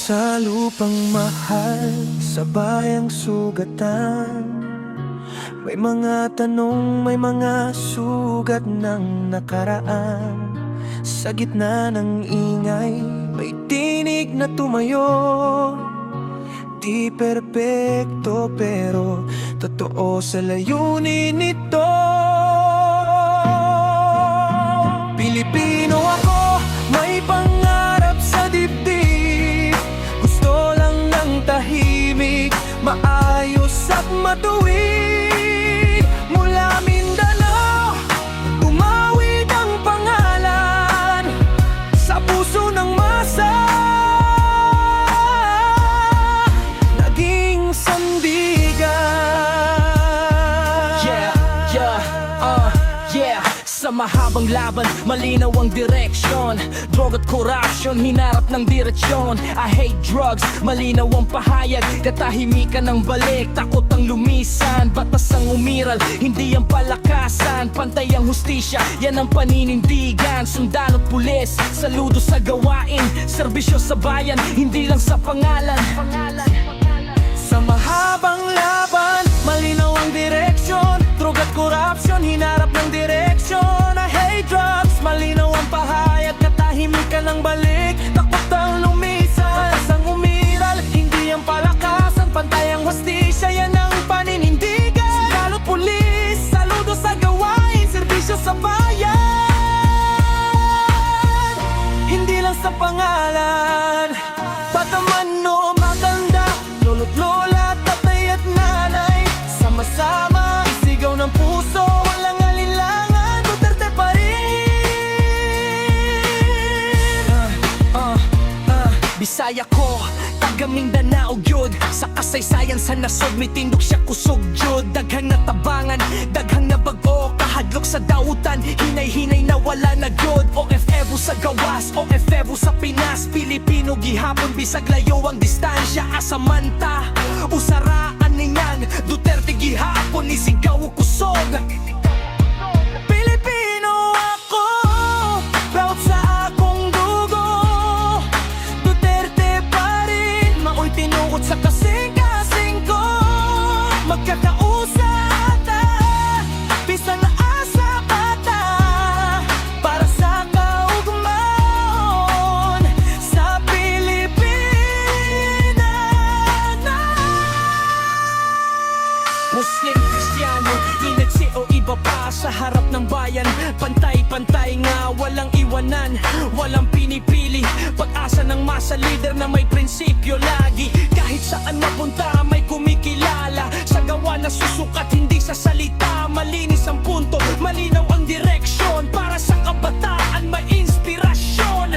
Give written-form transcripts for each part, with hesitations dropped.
Sa lupang mahal, sa bayang sugatan, may mga tanong, may mga sugat ng nakaraan. Sa gitna ng ingay, may tinig na tumayo. Di perpekto pero totoo sa layunin nito. Pilipino ako, may pangarap sa dibdib. Gusto lang ng tahimik, maayos at matuwid. Mula Mindanao, tumawid ang pangalan sa puso ng masa. Naging sandigan. Yeah. Sa mahabang laban, malinaw ang direksyon. Drug at corruption, hinarap ng diretsyon. I hate drugs, malinaw ang pahayag. Katahimikan ng balik, takot ang lumisan. Batas ang umiral, hindi ang palakasan. Pantay ang hustisya, yan ang paninindigan. Sundalo at pulis, saludo sa gawain. Serbisyo sa bayan, hindi lang sa pangalan. Sa mahabang laban, malinaw ang direksyon. Drug at corruption, hinarap ng direksyon. I hate drugs, malinaw ang pahayag. Katahimikan ng balik, takot ang lumisan. Batas ang umiral, hindi ang palakasan. Pantay ang hustisya, yan ang paninindigan. Sundalo at pulis, saludo sa gawain. Serbisyo sa bayan, hindi lang sa pangalan. Pataman o maganda, lolo't lola, tatay at nanay, sama-sama, isigaw ng puso, walang alinlangan, Duterte pa rin. Bisaya ko, taga Mindanao gyud. Sa kasaysayan sa nasod, may tindog siya kusog jud. Daghang natabangan, daghang nabago. Kahadlok sa dautan, hinay-hinay na wala na gyud. OFW sa gawas, OFW sa Pinas. Pilipino gihapon, bisag layo ang distansya. Asamanta, usaraan niyan, Duterte gihapon, isigaw o kusog. Pilipino ako, proud sa akong dugo. Duterte pa rin, maoy tinukot sa kasing-kasing ko. Magkakausap bisan na asa bata, para sa kaugmaon sa Pilipinas. Muslim, Kristiyano, inagsi o iba pa sa harap ng bayan. Pantay-pantay nga, walang iwanan, walang pinipili. Pag-asa ng masa, leader na may prinsipyo lagi. Kahit saan mapunta, may kumikilala. Sa gawa na susukat, hindi sa salita. Malinis ang punto, malinaw ang direksyon. Para sa kabataan, may inspirasyon.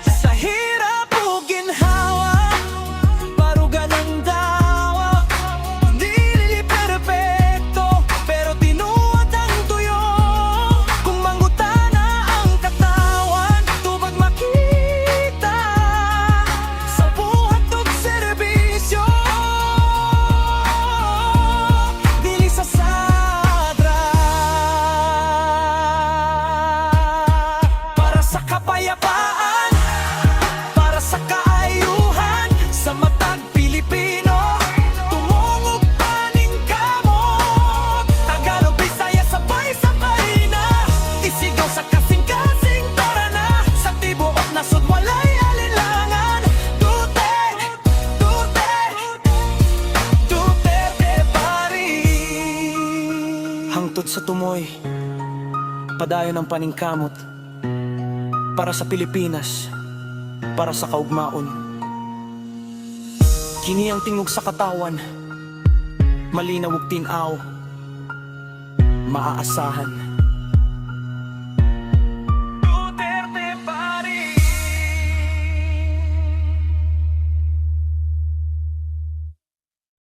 Sa hirap o ginhawa, barugan ang dawa. Di perpekto, pero tinuod ang tuyo. Kung mangutana ang katawan, tubag makita sa buhat og serbisyo. Dili sa sadra, para sa kapayapaan, para sa kaayuhan, sa matag Pilipino. Tumungog paning kamot, Tagalog, Bisaya, sabay-sabay na. Isigaw sa kasing-kasing tara na, sa tibuok nasod walay alinlangan. Duterte pa rin. Hangtod sa tumoy, padayon ang paningkamot, para sa Pilipinas, para sa kaugmaon. Kini ang tingog sa katawan, malinaw ug tin-aw, maaasahan.